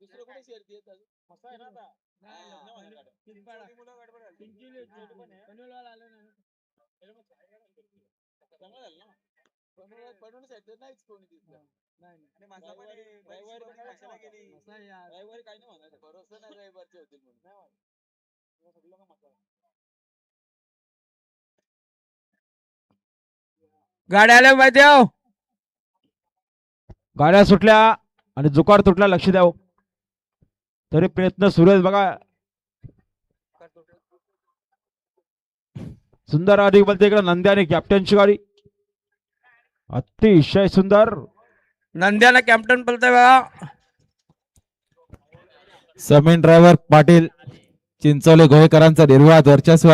दुसरं कुठे शर्ती येतात नाहीच कोणी रविवारी काही नाही होणार भरोसा नाही रविवारचे होतील म्हणून गाड्या आल्या माहिती आहे गाड्या सुटल्या आणि जुकार तुटला लक्ष द्याव तरी प्रयत्न सुरू आहेत बघा सुंदर अधिक बोलते इकडे नंद्या आणि कॅप्टनची गाडी अतिशय सुंदर नंद्याला कॅप्टन बोलतोय बघा समीन ड्रायव्हर पाटील चिंचोली गोहेकरांचा निर्वाद वर्चस्व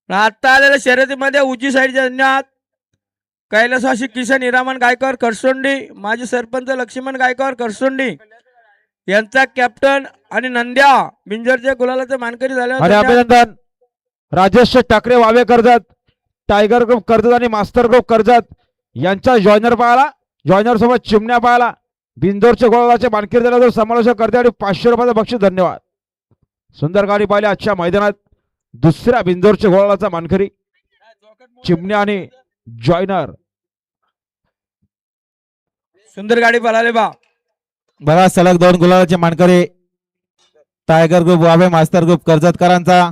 आता आलेल्या शर्यतीमध्ये उजवी साईडच्या धन्यवाद कैलासवासी किसन हिरामन गायकवाड करसोंडी माजी सरपंच लक्ष्मण गायकवाड करसोंडी यांचा कॅप्टन आणि नंद्या बिंजरच्या गुलालाचे मानकरी झाले आणि अभिनंदन राजेश ठाकरे वावे कर्जत टायगर ग्रुप कर्जत आणि मास्टर ग्रुप कर्जत यांच्या जॉयनर पाहायला जॉयनर सोबत चिमण्या पाहायला बिंदोरच्या गोळाचे मानकरी झाला समालोचक करते आणि 500 रुपयाचं बक्षीस धन्यवाद सुंदर गाडी पाहिली आजच्या मैदानात दुसऱ्या बिंदोरच्या गोळाचा मानकरी चिमण्या आणि जॉयनर सुंदर गाडी पळाले बा बघा सलग 2 गुलालाचे मानकरी टायगर ग्रुप वावे मास्टर ग्रुप कर्जतकरांचा